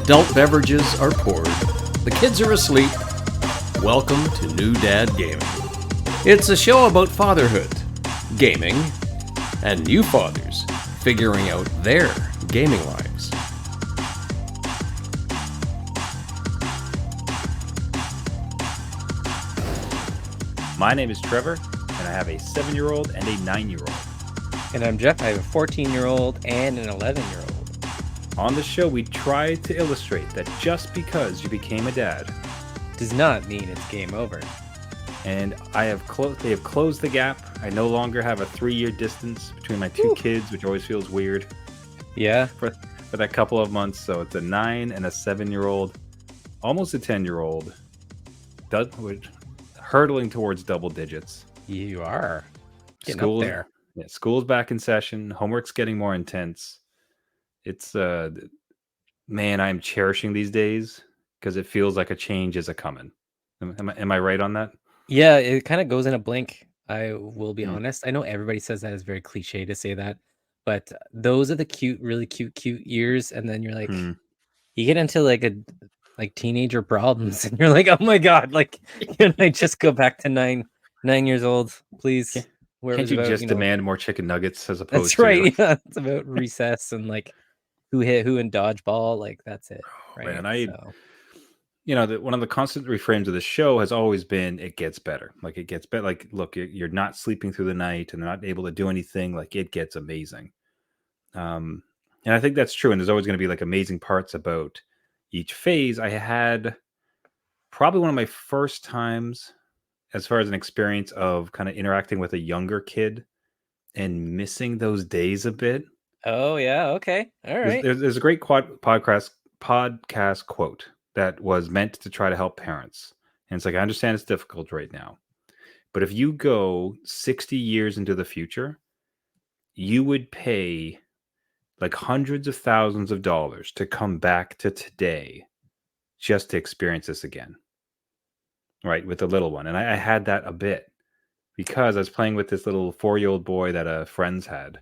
Adult beverages are poured. The kids are asleep. Welcome to New Dad Gaming. It's a show about fatherhood, gaming, and new fathers figuring out their gaming lives. My name is Trevor, and I have a 7-year-old and a 9-year-old. And I'm Jeff. I have a 14-year-old and an 11-year-old. On the show, we try to illustrate that just because you became a dad Does not mean it's game over. and they have closed the gap. I no longer have a 3-year distance between my two kids, which always feels weird Yeah. for that couple of months. So it's a 9 and a 7-year-old, almost a 10-year-old, hurtling towards double digits. You are getting School, up there. Yeah, school's back in session. Homework's getting more intense. It's man, I'm cherishing these days because it feels like a change is a coming. Am I right on that? Yeah, it kind of goes in a blink. I will be honest. I know everybody says that it's very cliche to say that, but those are the really cute years, and then you're like, you get into like teenager problems, and you're like, oh my god, like, can I just go back to nine years old, please? Where Can't was you about, just demand more chicken nuggets as opposed That's to right. Yeah, it's about recess and like who hit who in dodgeball. Like that's it. Right. Man, one of the constant reframes of the show has always been it gets better. Like it gets better. Like, look, you're not sleeping through the night and they're not able to do anything. Like it gets amazing. And I think that's true. And there's always going to be like amazing parts about each phase. I had probably one of my first times as far as an experience of kind of interacting with a younger kid and missing those days a bit. Oh yeah, okay, all right. There's a great podcast quote that was meant to try to help parents, and it's like, I understand it's difficult right now, but if you go 60 years into the future, you would pay like hundreds of thousands of dollars to come back to today just to experience this again. Right, with the little one. And I had that a bit because I was playing with this little 4-year-old boy that friends had.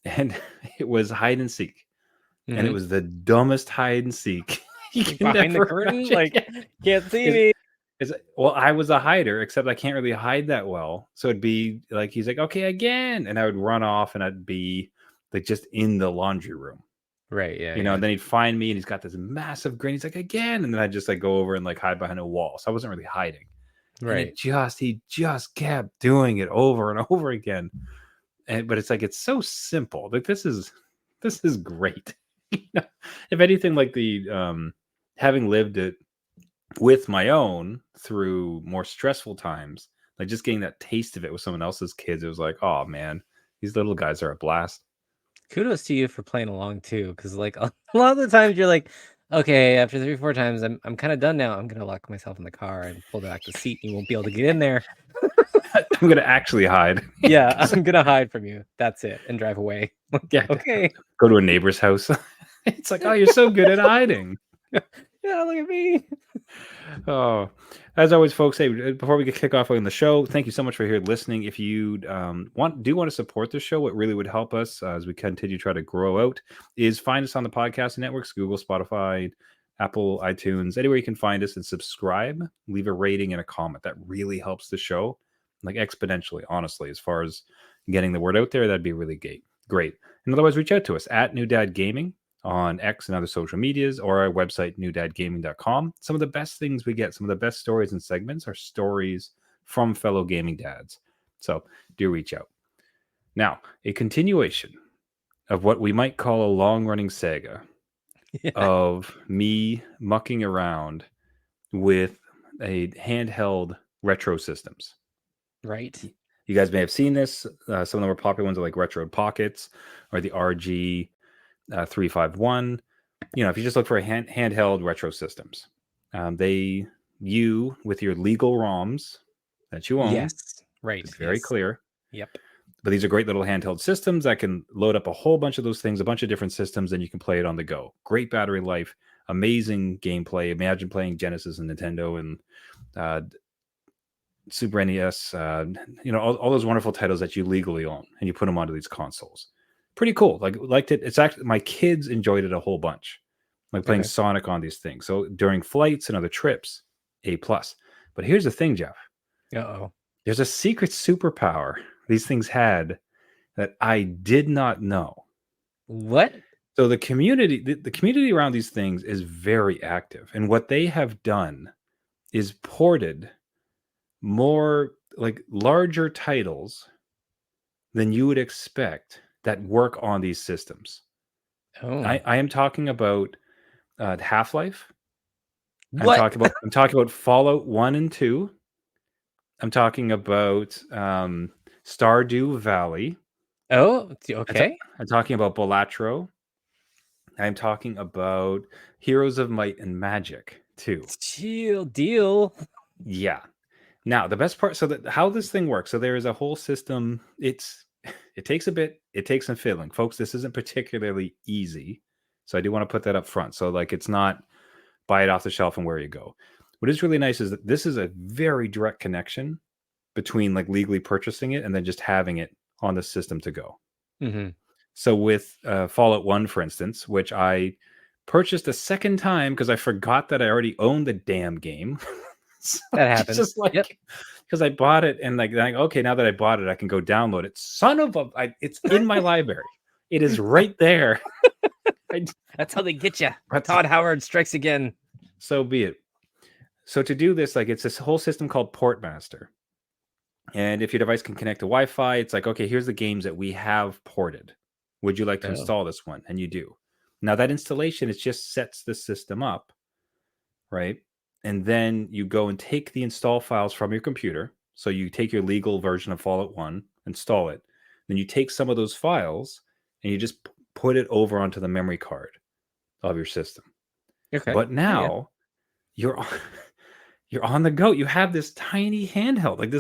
And it was hide and seek. Mm-hmm. And it was the dumbest hide and seek. Behind the curtain, like, can't see me. Well, I was a hider, except I can't really hide that well. So it'd be like, he's like, okay, again. And I would run off and I'd be like just in the laundry room. Right, yeah. And then he'd find me and he's got this massive grin. He's like, again. And then I'd just like go over and like hide behind a wall. So I wasn't really hiding. Right. And he just kept doing it over and over again. But it's like, it's so simple. Like this is great. If anything, like the having lived it with my own through more stressful times, like just getting that taste of it with someone else's kids, it was like, oh man, these little guys are a blast. Kudos to you for playing along too, because like a lot of the times you're like, okay, after 3 or 4 times, I'm kind of done now. I'm gonna lock myself in the car and pull back the seat. You won't be able to get in there. I'm gonna actually hide. Yeah, I'm gonna hide from you. That's it, and drive away. Yeah, okay. Go to a neighbor's house. It's like, oh, you're so good at hiding. Yeah, look at me. Oh, as always, folks, hey, before we kick off on the show, thank you so much for here listening. If you want to support the show, what really would help us as we continue to try to grow out is find us on the podcast networks, Google, Spotify, Apple, iTunes, anywhere you can find us, and subscribe, leave a rating and a comment. That really helps the show, like exponentially, honestly, as far as getting the word out there. That'd be really great. And otherwise, reach out to us at New Dad Gaming on X and other social medias, or our website, newdadgaming.com. Some of the best things we get, some of the best stories and segments are stories from fellow gaming dads. So do reach out. Now, a continuation of what we might call a long-running saga of me mucking around with a handheld retro systems. Right. You guys may have seen this. Some of the more popular ones are like Retro Pockets or the RG 351. If you just look for handheld retro systems, you with your legal ROMs that you own. Yes, right. It's very clear. Yep. But these are great little handheld systems that can load up a whole bunch of those things, a bunch of different systems, and you can play it on the go. Great battery life, amazing gameplay. Imagine playing Genesis and Nintendo and Super NES. All those wonderful titles that you legally own, and you put them onto these consoles. Pretty cool. Liked it. It's actually, my kids enjoyed it a whole bunch. like playing Okay. Sonic on these things. So during flights and other trips, A plus. But here's the thing, Jeff. Uh-oh. There's a secret superpower these things had that I did not know. What? So the community around these things is very active, and what they have done is ported more like larger titles than you would expect that work on these systems. Oh. I am talking about Half-Life. What? I'm talking about Fallout 1 and 2. I'm talking about Stardew Valley. Oh, okay. I'm talking about Balatro. I'm talking about Heroes of Might and Magic too. Chill deal. Yeah. Now the best part, so that how this thing works. So there is a whole system. It takes a bit. It takes some fiddling, folks. This isn't particularly easy. So I do want to put that up front. So like it's not buy it off the shelf and where you go. What is really nice is that this is a very direct connection between like legally purchasing it and then just having it on the system to go. Mm-hmm. So with Fallout 1, for instance, which I purchased a second time because I forgot that I already owned the damn game. So That happens. Just like because I bought it and like okay, now that I bought it, I can go download it. Son of a, it's in my library. It is right there. That's how they get you. Todd Howard strikes again. So be it. So to do this, like it's this whole system called PortMaster. And if your device can connect to Wi-Fi, it's like, okay, here's the games that we have ported. Would you like to install this one? And you do. Now that installation, it just sets the system up, right? And then you go and take the install files from your computer. So you take your legal version of Fallout 1, install it. Then you take some of those files and you just put it over onto the memory card of your system. Okay. But now you're on the go. You have this tiny handheld, like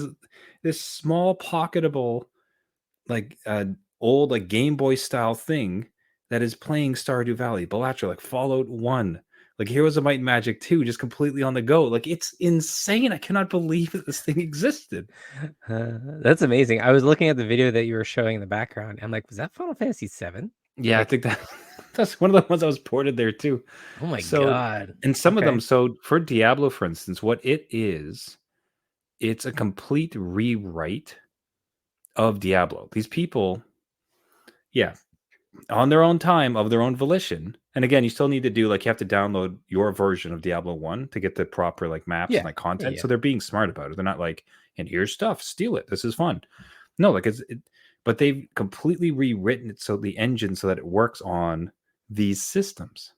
this small pocketable, like old like Game Boy style thing that is playing Stardew Valley, Balatro, like Fallout 1, like Heroes of Might and Magic 2, just completely on the go. Like it's insane. I cannot believe that this thing existed. That's amazing. I was looking at the video that you were showing in the background. I'm like, was that Final Fantasy VII? Yeah, like, I think that's one of the ones that was ported there too. Oh my god. And some of them, so for Diablo, for instance, what it is, it's a complete rewrite of Diablo. These people, on their own time, of their own volition. And again, you still need to do like you have to download your version of Diablo 1 to get the proper like maps and like content. So they're being smart about it. They're not like, and here's stuff, steal it. This is fun. No, like but they've completely rewritten it so the engine so that it works on these systems.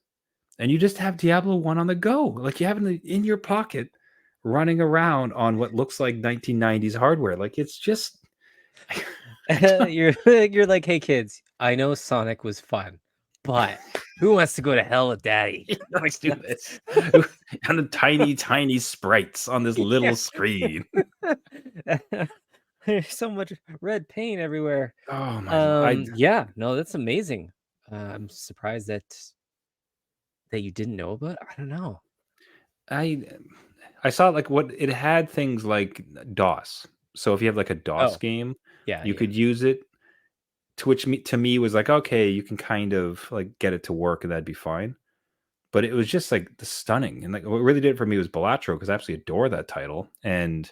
And you just have Diablo 1 on the go. Like you have it in your pocket running around on what looks like 1990s hardware. Like it's just you're like, hey kids, I know Sonic was fun, but who wants to go to hell with daddy? Let's do this. On the tiny sprites on this little screen. There's so much red paint everywhere. Oh my yeah, no, that's amazing. I'm surprised that you didn't know about. I don't know. I saw like what it had things like DOS. So if you have like a DOS game, you could use it. To me was like, okay, you can kind of like get it to work and that'd be fine. But it was just like the stunning, and like what really did it for me was Balatro, because I absolutely adore that title. And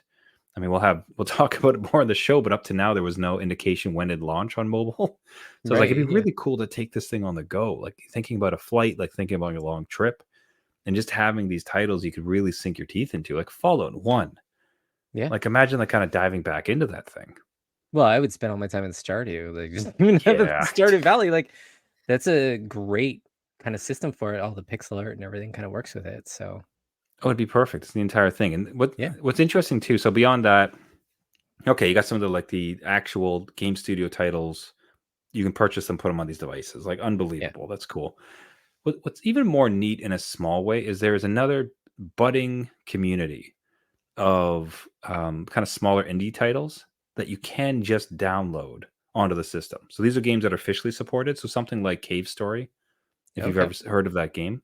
I mean, we'll talk about it more on the show, but up to now there was no indication when it'd launch on mobile. So like it'd be really cool to take this thing on the go, like thinking about a flight, like thinking about a long trip, and just having these titles you could really sink your teeth into, like Fallout 1. Yeah. Like imagine like kind of diving back into that thing. Well, I would spend all my time in Stardew, like just Stardew Valley. Like that's a great kind of system for it. All the pixel art and everything kind of works with it. So it'd be perfect. It's the entire thing. And what's interesting too, so beyond that, okay, you got some of the actual game studio titles. You can purchase them, put them on these devices. Like unbelievable. That's cool. What's even more neat in a small way is there is another budding community of kind of smaller indie titles that you can just download onto the system. So these are games that are officially supported. So something like Cave Story, if you've ever heard of that game.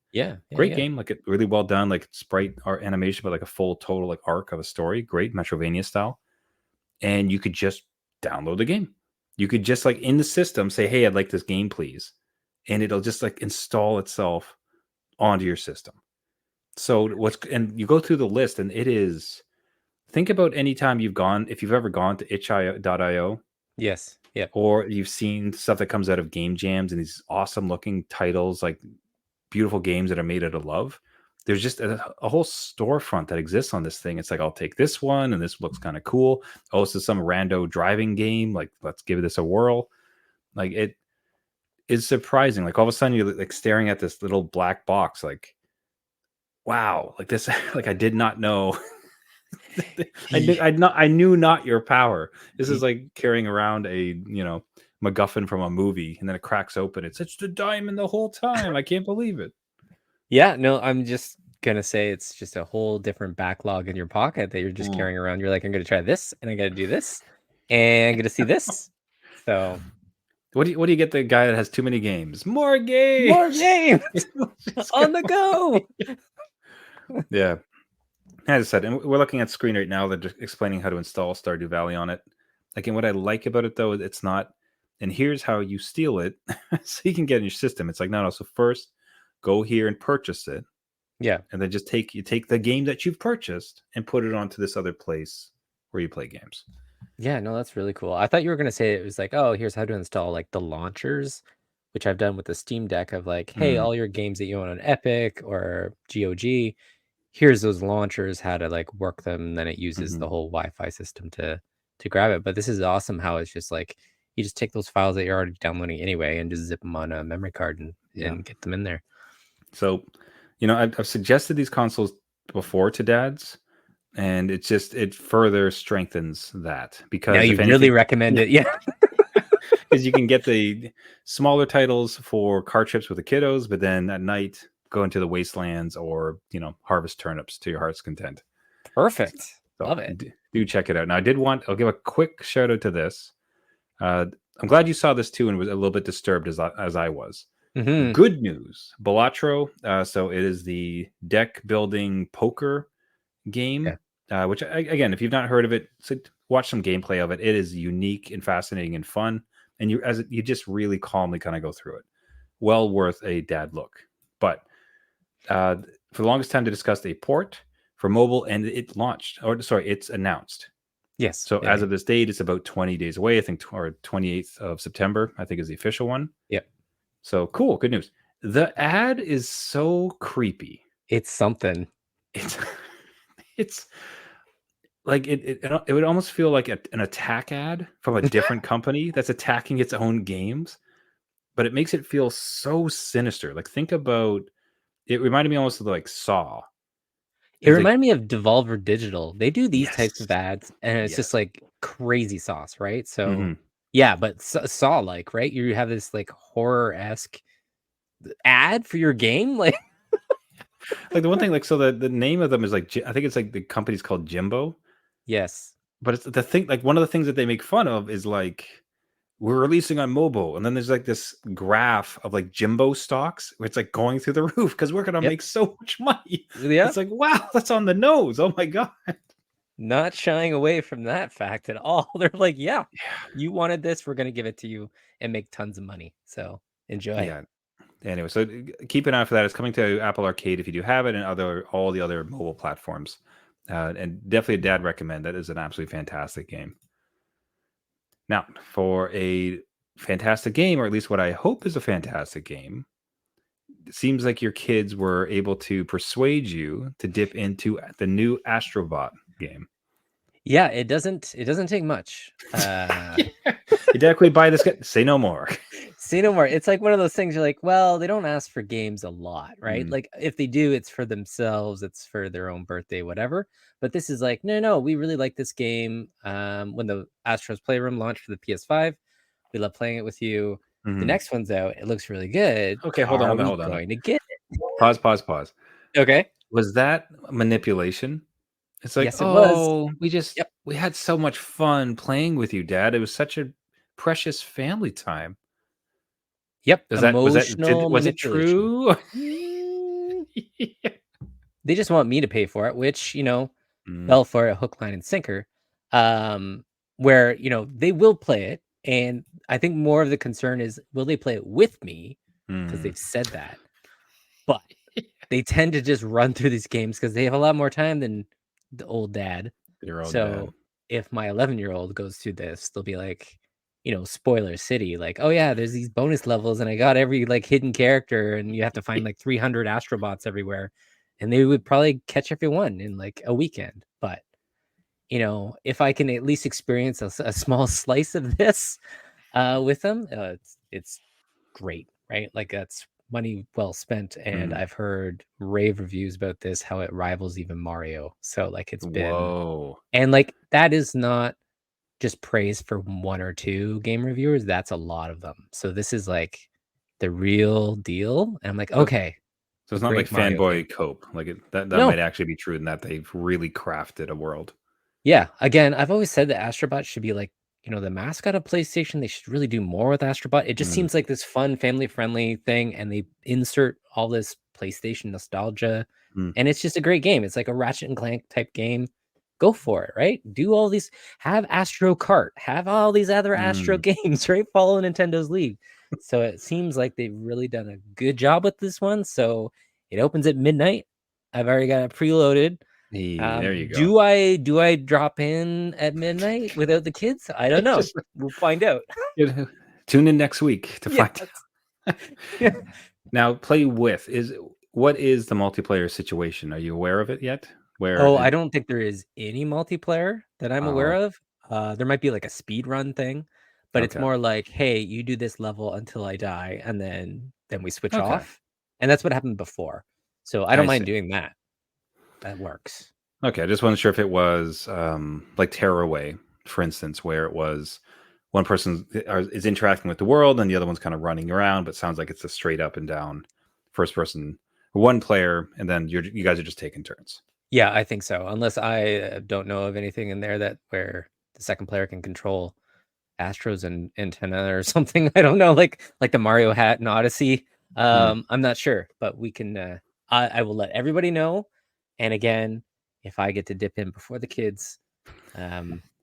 Great game, like it really well done, like sprite art animation, but like a full total like arc of a story. Great Metrovania style. And you could just download the game. You could just like in the system say, hey, I'd like this game, please. And it'll just like install itself onto your system. So and you go through the list, and it is. Think about any time if you've ever gone to itch.io. Yes. Yep. Or you've seen stuff that comes out of game jams and these awesome looking titles, like beautiful games that are made out of love. There's just a whole storefront that exists on this thing. It's like, I'll take this one, and this looks kind of cool. Oh, this is some rando driving game. Like, let's give this a whirl. Like, it is surprising. Like, all of a sudden you're like staring at this little black box. Like, wow, like this. Like, I did not know. I knew not your power. This is like carrying around a MacGuffin from a movie, and then it cracks open. It's the diamond the whole time. I can't believe it. Yeah, no, I'm just gonna say it's just a whole different backlog in your pocket that you're just carrying around. You're like, I'm gonna try this, and I'm gonna do this, and I'm gonna see this. So, what do you get the guy that has too many games? More games, on the go. Yeah. As I said, and we're looking at screen right now. They're just explaining how to install Stardew Valley on it. Again, what I like about it, though, it's not, and here's how you steal it so you can get in your system. It's like, no. So first, go here and purchase it. Yeah. And then just take the game that you've purchased and put it onto this other place where you play games. Yeah, no, that's really cool. I thought you were going to say it was like, oh, here's how to install like the launchers, which I've done with the Steam Deck of like, hey, all your games that you own on Epic or GOG, here's those launchers, how to like work them. And then it uses the whole Wi-Fi system to grab it. But this is awesome how it's just like, you just take those files that you're already downloading anyway and just zip them on a memory card and get them in there. So, I've suggested these consoles before to dads, and it further strengthens that, because now you really recommend it. Yeah. Because you can get the smaller titles for car trips with the kiddos, but then at night go into the wastelands or, harvest turnips to your heart's content. Perfect. So love it. Do check it out. Now, I'll give a quick shout out to this. I'm glad you saw this too and was a little bit disturbed as I was. Good news, Balatro. So it is the deck building poker game, which again, if you've not heard of it, watch some gameplay of it. It is unique and fascinating and fun, and you just really calmly kind of go through it. Well worth a dad look. But for the longest time, they discussed a port for mobile, and it's announced. Yes. So as of this date, it's about 20 days away. I think, or 28th of September, I think is the official one. Yep. So cool. Good news. The ad is so creepy. It's something. It's like it would almost feel like an attack ad from a different company that's attacking its own games, but it makes it feel so sinister. Like, think about it. Reminded me almost of like Saw. It reminded me of Devolver Digital. They do these types of ads, and it's just like crazy sauce, right? So yeah, but Saw, like, right? You have this like horror-esque ad for your game, like the one thing, like, so the name of them is like, I think it's like the company's called Jimbo. Yes, but it's the thing, like, one of the things that they make fun of is like, we're releasing on mobile, and then there's like this graph of like Jimbo stocks where it's like going through the roof because we're gonna make so much money. Yeah, it's like, wow, that's on the nose. Oh my god. Not shying away from that fact at all. They're like, yeah, you wanted this, we're gonna give it to you and make tons of money. So enjoy. Yeah. Anyway, so keep an eye for that. It's coming to Apple Arcade if you do have it, and all the other mobile platforms. And definitely a dad recommend. That is an absolutely fantastic game. Now, for a fantastic game, or at least what I hope is a fantastic game, it seems like your kids were able to persuade you to dip into the new Astro Bot game. Yeah, it doesn't take much. You definitely buy this. Say no more. Say no more. It's like one of those things you're like, well, they don't ask for games a lot, right? Like, if they do, it's for themselves, it's for their own birthday, whatever. But this is like, no, we really like this game. When the Astros Playroom launched for the PS5, we love playing it with you. The next one's out. It looks really good. Okay, hold on. Going to get it. Pause. Okay. Was that manipulation? It's like, yes, it was. We had so much fun playing with you, Dad. It was such a precious family time. Yep. Was it true? They just want me to pay for it, which, fell for a hook, line, and sinker. Where, they will play it. And I think more of the concern is, will they play it with me? Because they've said that. But they tend to just run through these games because they have a lot more time than the old dad. Your old So dad. if my 11-year-old goes through this, they'll be like, spoiler city, like, oh yeah, there's these bonus levels and I got every like hidden character and you have to find like 300 Astro Bots everywhere. And they would probably catch every one in like a weekend. But, if I can at least experience a small slice of this with them, it's great, right? Like that's money well spent. And I've heard rave reviews about this, how it rivals even Mario. So like it's been, Whoa. and like that is not just praise for one or two game reviewers. That's a lot of them. So this is like the real deal. And I'm like, okay, So it's not like great Mario game. fanboy cope. Like that No. might actually be true in that they've really crafted a world. Yeah. Again, I've always said that Astro Bot should be like, the mascot of PlayStation. They should really do more with Astro Bot. It just seems like this fun, family-friendly thing, and they insert all this PlayStation nostalgia, and it's just a great game. It's like a Ratchet and Clank type game. Go for it, right? Do all these, have Astro Kart, have all these other Astro games, right? Follow Nintendo's lead. So it seems like they've really done a good job with this one. So it opens at midnight. I've already got it preloaded. Hey, there you go. Do I drop in at midnight without the kids? I don't know. We'll find out. Tune in next week to find out. Now, play with what is the multiplayer situation? Are you aware of it yet? I don't think there is any multiplayer that I'm aware of. There might be like a speed run thing, but it's more like, hey, you do this level until I die, and then we switch off. And that's what happened before. So I don't mind doing that. That works. Okay, I just wasn't sure if it was like Tearaway, for instance, where it was one person is interacting with the world and the other one's kind of running around, but sounds like it's a straight up and down first person, one player, and then you guys are just taking turns. Yeah, I think so. Unless I don't know of anything in there that where the second player can control Astros and antenna or something. I don't know, like the Mario hat and Odyssey. I'm not sure, but we can. I will let everybody know. And again, if I get to dip in before the kids,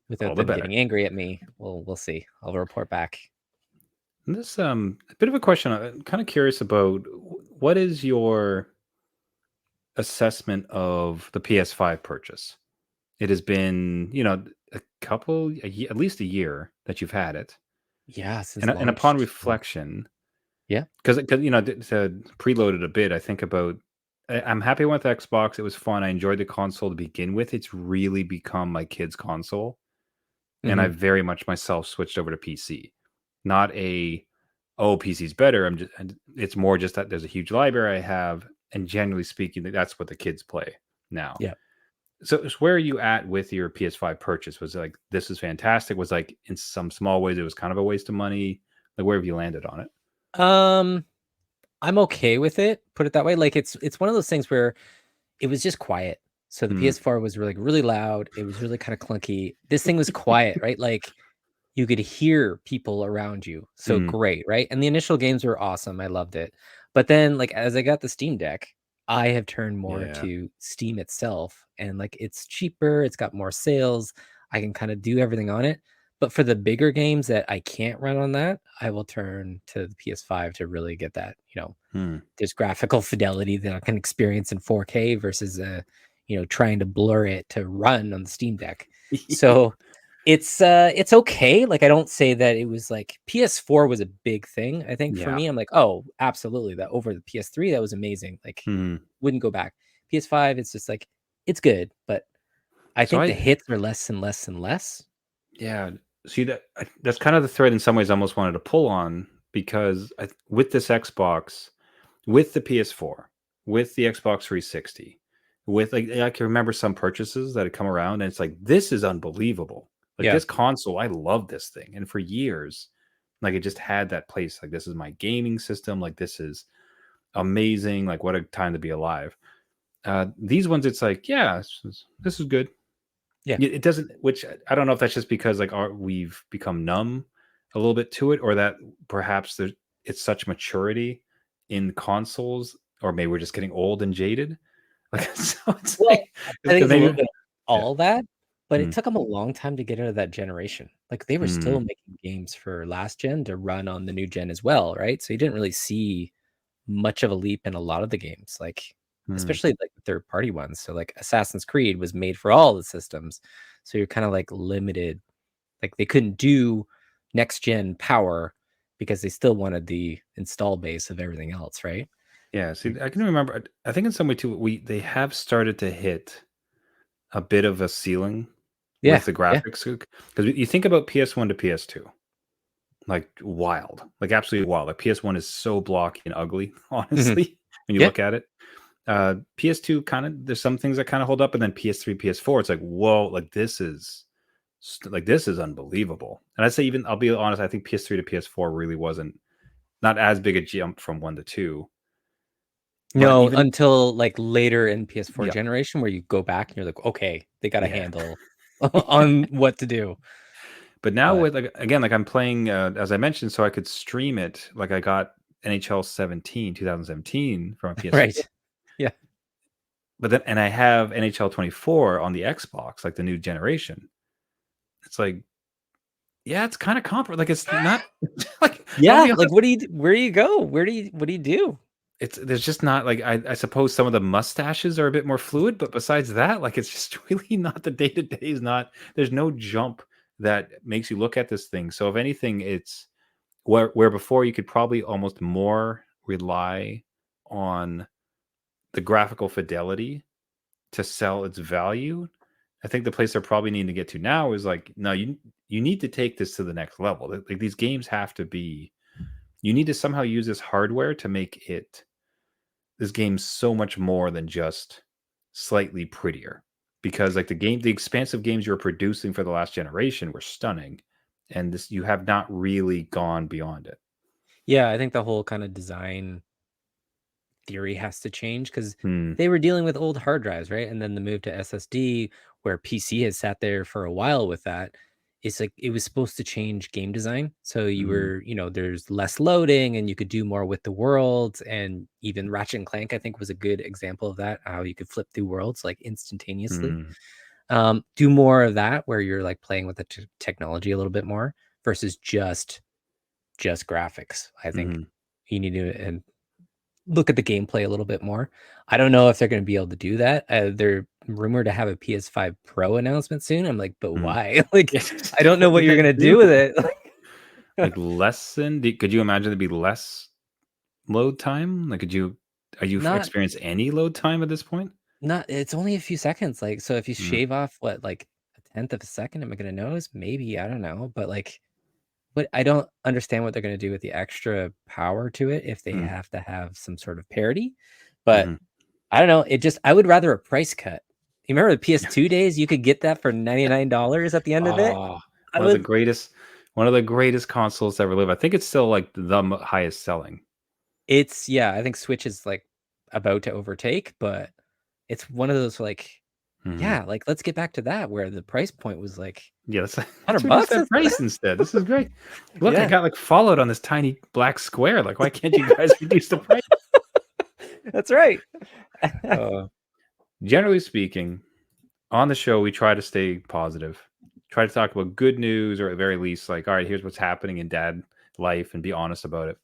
without them getting angry at me, we'll see. I'll report back. And this a bit of a question. I'm kind of curious about what is your assessment of the PS5 purchase? It has been, at least a year that you've had it. Yeah, and upon reflection, yeah, because preloaded a bit. I think about. I'm happy with Xbox. It was fun. I enjoyed the console to begin with. It's really become my kids' console. And I very much myself switched over to PC. Not PC's better. It's more just that there's a huge library I have. And generally speaking, that's what the kids play now. Yeah. So where are you at with your PS5 purchase? Was it like, this is fantastic? Was like in some small ways, it was kind of a waste of money. Like, where have you landed on it? I'm okay with it. Put it that way. Like it's one of those things where it was just quiet. So the PS4 was really, really loud. It was really kind of clunky. This thing was quiet, right? Like you could hear people around you. So great, right? And the initial games were awesome. I loved it. But then like as I got the Steam Deck, I have turned more to Steam itself. And like it's cheaper, it's got more sales. I can kind of do everything on it. But for the bigger games that I can't run on that, I will turn to the PS5 to really get that, there's graphical fidelity that I can experience in 4K versus, trying to blur it to run on the Steam Deck. So it's okay. Like, I don't say that it was like PS4 was a big thing. I think for me, I'm like, oh, absolutely. That over the PS3, that was amazing. Like wouldn't go back. PS5, it's just like, it's good, but I think the hits are less and less and less. Yeah. See, that's kind of the thread in some ways I almost wanted to pull on, because with this Xbox, with the PS4, with the Xbox 360, with I can remember some purchases that had come around and it's like, this is unbelievable. Like this console, I love this thing. And for years, like it just had that place. Like, this is my gaming system. Like, this amazing. Like, what a time to be alive. These ones, it's like, this is good. Yeah, it doesn't. Which I don't know if that's just because like we've become numb a little bit to it, or that perhaps it's such maturity in consoles, or maybe we're just getting old and jaded. Like, so it's I think it's a little bit of all that, but it took them a long time to get out of that generation. Like they were still making games for last gen to run on the new gen as well, right? So you didn't really see much of a leap in a lot of the games. Like especially like third party ones. So like Assassin's Creed was made for all the systems, so you're kind of like limited. Like they couldn't do next gen power because they still wanted the install base of everything else, right? Yeah, see, I can remember. I think in some way too, they have started to hit a bit of a ceiling with the graphics, because you think about PS1 to PS2, like wild, like absolutely wild. Like PS1 is so blocky and ugly, honestly, when you look at it. PS2 kind of, there's some things that kind of hold up, and then PS3, PS4, it's like, whoa, like this is unbelievable. And I'd say, even, I'll be honest, I think PS3 to PS4 really wasn't not as big a jump from 1 to 2. No, until like later in PS4 Yeah. generation, where you go back and you're like, okay, they got a handle on what to do. But now with, like, again, like I'm playing, as I mentioned, so I could stream it. Like I got NHL 2017 from a PS4. Right. Yeah. But then, and I have NHL 24 on the Xbox, like the new generation. It's like, yeah, it's kind of comparable. Like it's not like, like what do you, where do you go? What do you do? There's just not, like, I suppose some of the mustaches are a bit more fluid, but besides that, like, it's just really not, the day-to-day is not, there's no jump that makes you look at this thing. So if anything, it's where before you could probably almost more rely on the graphical fidelity to sell its value. I think the place they're probably needing to get to now is like, no, you need to take this to the next level. Like these games have to be, you need to somehow use this hardware to make this game so much more than just slightly prettier, because like the expansive games you're producing for the last generation were stunning, and this, you have not really gone beyond it. Yeah, I think the whole kind of design theory has to change, because they were dealing with old hard drives, right? And then the move to SSD, where PC has sat there for a while with that, it's like it was supposed to change game design. So you were, there's less loading and you could do more with the worlds. And even Ratchet and Clank, I think, was a good example of that, how you could flip through worlds like instantaneously. Do more of that where you're like playing with the technology a little bit more versus just graphics. I think you need to, and look at the gameplay a little bit more. I don't know if they're going to be able to do that. They're rumored to have a PS5 Pro announcement soon. I'm like, but why? Like, I don't know what you're going to do with it. Like could you imagine there'd be less load time? Like, are you experience any load time at this point? Not, it's only a few seconds. Like, so if you shave off like a tenth of a second, am I going to notice? Maybe, I don't know. But like, but I don't understand what they're going to do with the extra power to it if they have to have some sort of parity. But I don't know. I would rather a price cut. You remember the PS2 days? You could get that for $99 at the end of it. One of the greatest consoles to ever live. I think it's still like the highest selling. I think Switch is like about to overtake, but it's one of those like, like let's get back to that where the price point was like, that's $100 that price instead. This is great. Look, I got like Fallout on this tiny black square. Like, why can't you guys reduce the price? That's right. Generally speaking, on the show, we try to stay positive, try to talk about good news, or at the very least, like, all right, here's what's happening in dad life, and be honest about it.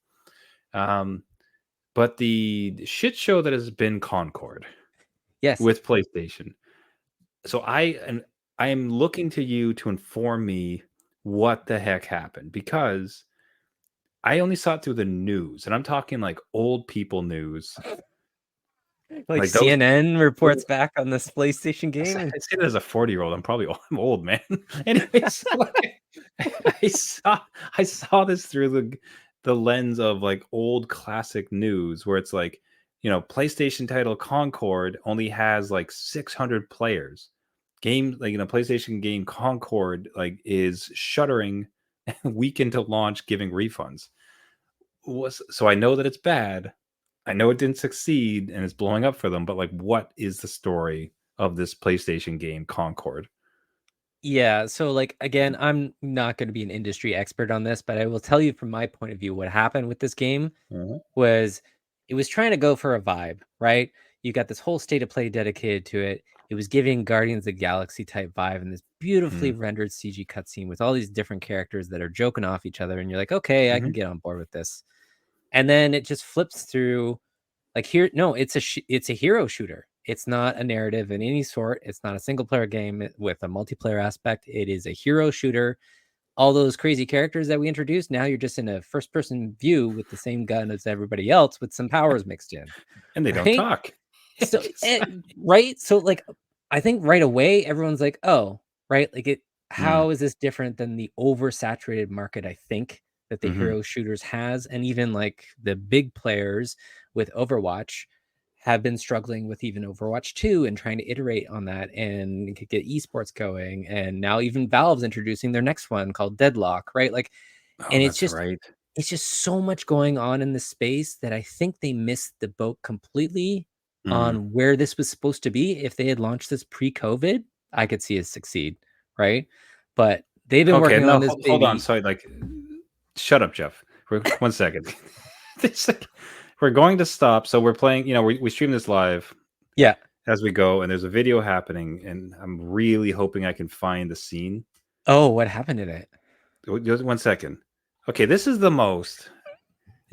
But the shit show that has been Concord, with PlayStation. So I am looking to you to inform me what the heck happened, because I only saw it through the news, and I'm talking like old people news. Like CNN reports back on this PlayStation game. I say that as a 40-year-old. I'm old, man. Anyways, I saw this through the lens of like old classic news, where it's like, PlayStation title Concord only has like 600 players. Game, like, PlayStation game Concord like is shuttering week into launch, giving refunds. So I know that it's bad. I know it didn't succeed and it's blowing up for them, but like, what is the story of this PlayStation game Concord? Yeah, so like, again, I'm not going to be an industry expert on this, but I will tell you from my point of view what happened with this game was it was trying to go for a vibe, right? You got this whole state of play dedicated to it. It was giving Guardians of the Galaxy type vibe and this beautifully rendered CG cutscene with all these different characters that are joking off each other, and you're like, okay, I can get on board with this. And then it just flips through Like here, no, it's a hero shooter. It's not a narrative in any sort. It's not a single player game with a multiplayer aspect. It is a hero shooter. All those crazy characters that we introduced, now you're just in a first person view with the same gun as everybody else with some powers mixed in. And they don't Right? talk. So right? So like I think right away everyone's like, oh, right? Like how is this different than the oversaturated market, I think, that the hero shooters has, and even like the big players with Overwatch have been struggling with even Overwatch 2 and trying to iterate on that and get esports going. And now even Valve's introducing their next one called Deadlock, right? Like, and it's just so much going on in this space that I think they missed the boat completely on where this was supposed to be. If they had launched this pre-COVID, I could see it succeed, right? But they've been working on this. Hold on, sorry, like, shut up, Jeff. 1 second. We're going to stop. So we're playing. We stream this live. Yeah. As we go, and there's a video happening, and I'm really hoping I can find the scene. Oh, what happened in it? Just 1 second. Okay, this is the most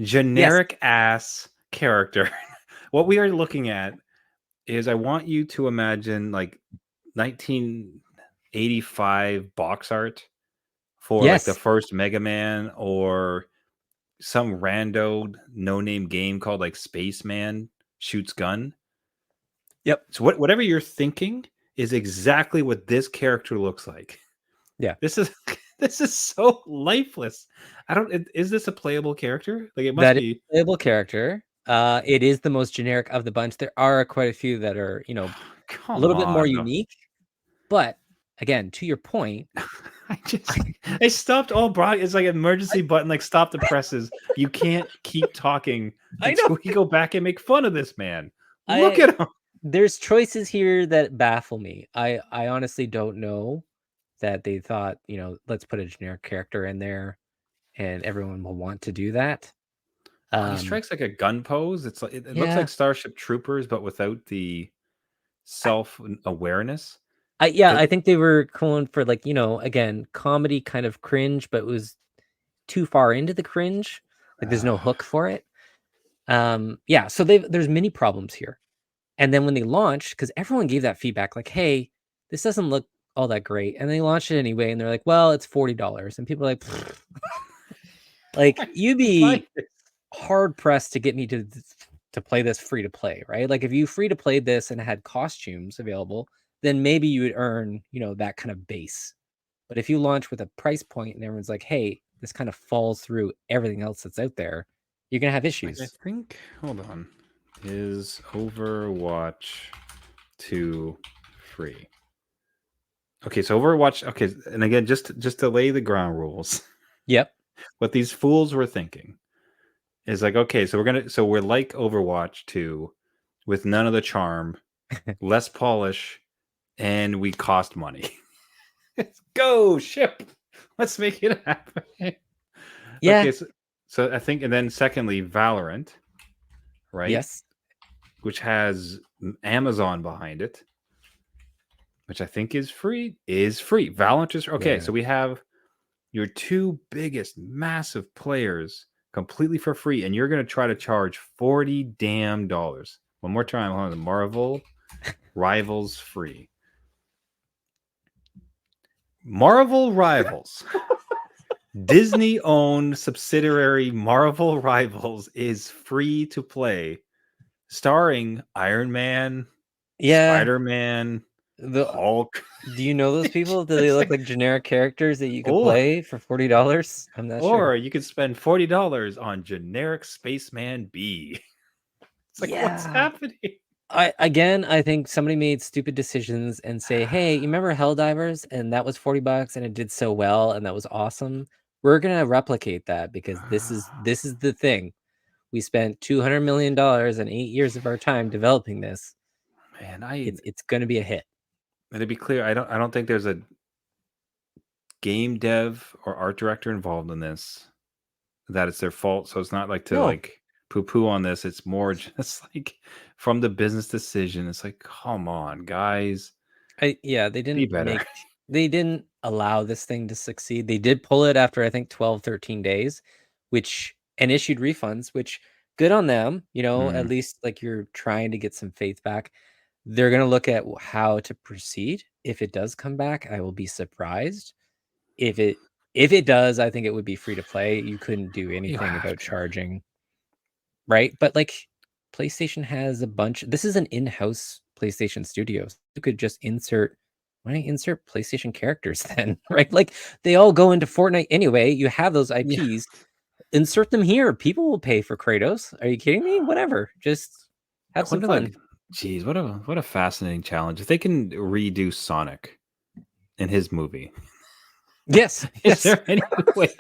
generic ass character. What we are looking at is, I want you to imagine like 1985 box art for like the first Mega Man, or some rando no-name game called like Spaceman Shoots Gun. Yep. So whatever you're thinking is exactly what this character looks like. Yeah. This is so lifeless. Is this a playable character? Like, it must be a playable character. It is the most generic of the bunch. There are quite a few that are, a little bit more unique. But again, to your point, I stopped all broad. It's like an emergency button, like stop the presses. You can't keep talking until we go back and make fun of this man. Look at him. There's choices here that baffle me. I honestly don't know that they thought, let's put a generic character in there and everyone will want to do that. He strikes like a gun pose. It's like it looks like Starship Troopers, but without the self-awareness. I think they were going for, like, again, comedy kind of cringe, but it was too far into the cringe. Like, there's no hook for it. So there's many problems here. And then when they launched, because everyone gave that feedback, like, hey, this doesn't look all that great. And they launched it anyway, and they're like, well, it's $40. And people are like, like, you'd be hard pressed to get me to play this free to play, right? Like, if you free to play this and had costumes available, then maybe you would earn, that kind of base. But if you launch with a price point and everyone's like, hey, this kind of falls through everything else that's out there, you're going to have issues. I think, hold on, is Overwatch 2 free? Okay, so Overwatch, okay, and again, just to lay the ground rules. Yep. What these fools were thinking is like, okay, so we're like Overwatch 2 with none of the charm, less polish, and we cost money. Let's go ship. Let's make it happen. Yeah. Okay, so I think, and then secondly, Valorant, right? Yes. Which has Amazon behind it, which I think is free. Valorant is okay. Yeah. So we have your two biggest massive players completely for free, and you're going to try to charge $40 damn. One more time, hold on. The Marvel Rivals free. Marvel Rivals. Disney-owned subsidiary Marvel Rivals is free to play, starring Iron Man, Spider-Man, the Hulk. Do you know those people? Do they look like generic characters that you can play for $40? I'm not sure. Or you could spend $40 on generic Spaceman B. It's like, what's happening? I think somebody made stupid decisions and say, hey, you remember Helldivers? And that was $40 and it did so well and that was awesome. We're gonna replicate that because this is the thing. We spent $200 million and 8 years of our time developing this. Man, it's gonna be a hit. And to be clear, I don't think there's a game dev or art director involved in this. That it's their fault. So it's not like like poo-poo on this. It's more just like from the business decision. It's like, come on, guys. They didn't allow this thing to succeed. They did pull it after, I think, 12, 13 days, and issued refunds, which good on them. You know, at Mm. least like you're trying to get some faith back. They're gonna look at how to proceed. If it does come back, I will be surprised. If it does, I think it would be free to play. You couldn't do You anything have about to. charging, right? But like PlayStation has a bunch. This is an in-house PlayStation studio. So you could just insert. Why don't you insert PlayStation characters then, right? Like they all go into Fortnite anyway. You have those Yeah. IPs. Insert them here. People will pay for Kratos. Are you kidding me? Whatever. Just have some fun. Geez, what a fascinating challenge. If they can redo Sonic in his movie, Yes. is Yes. there any way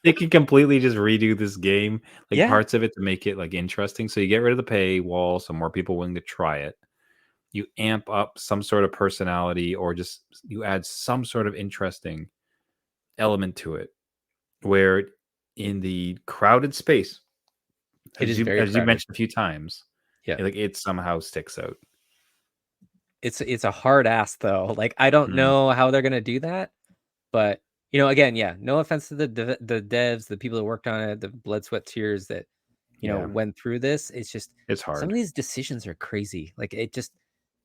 they can completely just redo this game, like Yeah. parts of it to make it like interesting? So you get rid of the paywall, so more people willing to try it. You amp up some sort of personality, or just you add some sort of interesting element to it, where in the crowded space, It is as very you crowded. mentioned a few times, Yeah. like it somehow sticks out. It's a hard ask though. Like I don't know how they're gonna do that, but you know, again, yeah. No offense to the devs, the people that worked on it, the blood, sweat, tears that Yeah. went through this. It's just It's some hard. of these decisions are crazy. Like it just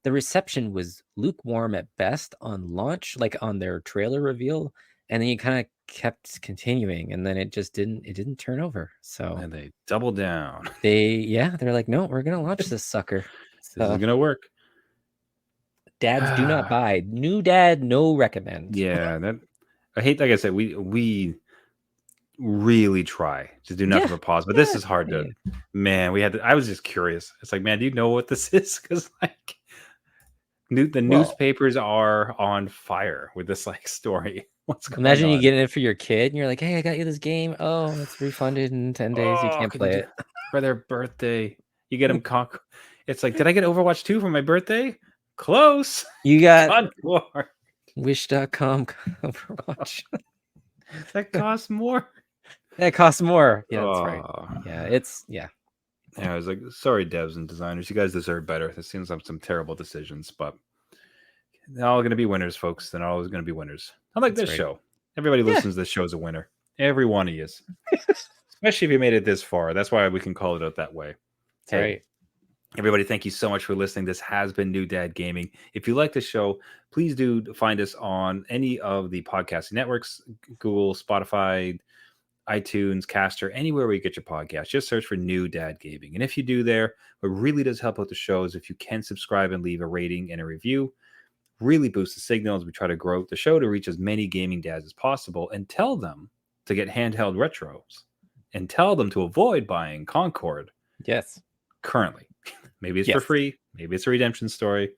the reception was lukewarm at best on launch, like on their trailer reveal, and then you kind of kept continuing, and then it didn't turn over. So And they double down. they're like, no, we're gonna launch this sucker. This is So gonna work. dads do not buy. New dad, no recommend. Yeah, that I hate. Like I said, we really try to do nothing but pause, but this is hard to. Man, we had. I was just curious. It's like, man, do you know what this is? Because like, the newspapers are on fire with this like story. What's going Imagine on? you getting it for your kid, and you're like, "Hey, I got you this game. Oh, it's refunded in 10 days. You can't can play do it for their birthday. You get them It's like, did I get Overwatch 2 for my birthday? Close. You got Concord. Wish.com Overwatch. That costs more. That costs more. Yeah, that's right. Yeah, I was like, sorry, devs and designers, you guys deserve better. This seems like some terrible decisions, but they're all going to be winners, folks. They're always going to be winners. Unlike this show, everybody listens to this show as a winner. Every one of you is. Especially if you made it this far. That's why we can call it out that way. That's right. Everybody, thank you so much for listening. This has been New Dad Gaming. If you like the show, please do find us on any of the podcasting networks, Google, Spotify, iTunes, Caster, anywhere where you get your podcast. Just search for New Dad Gaming. And if you do there, what really does help out the show is if you can subscribe and leave a rating and a review. Really boost the signal as we try to grow the show to reach as many gaming dads as possible, and tell them to get handheld retros, and tell them to avoid buying Concord. Yes. Currently. Maybe it's for free. Maybe it's a redemption story,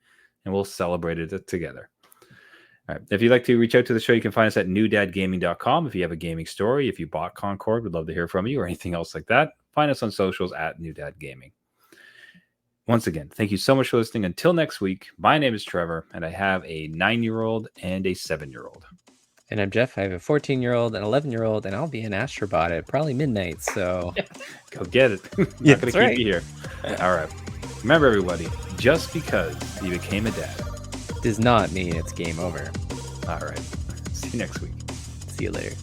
and we'll celebrate it together. All right. If you'd like to reach out to the show, you can find us at newdadgaming.com. If you have a gaming story, if you bought Concord, we'd love to hear from you, or anything else like that. Find us on socials at newdadgaming. Once again, thank you so much for listening. Until next week, my name is Trevor, and I have a 9-year-old and a 7-year-old. And I'm Jeff. I have a 14-year-old and 11-year-old, and I'll be an Astro Bot at probably midnight. So go get it. I'm not going to keep you here. All right. Remember, everybody, just because you became a dad does not mean it's game over. All right. See you next week. See you later.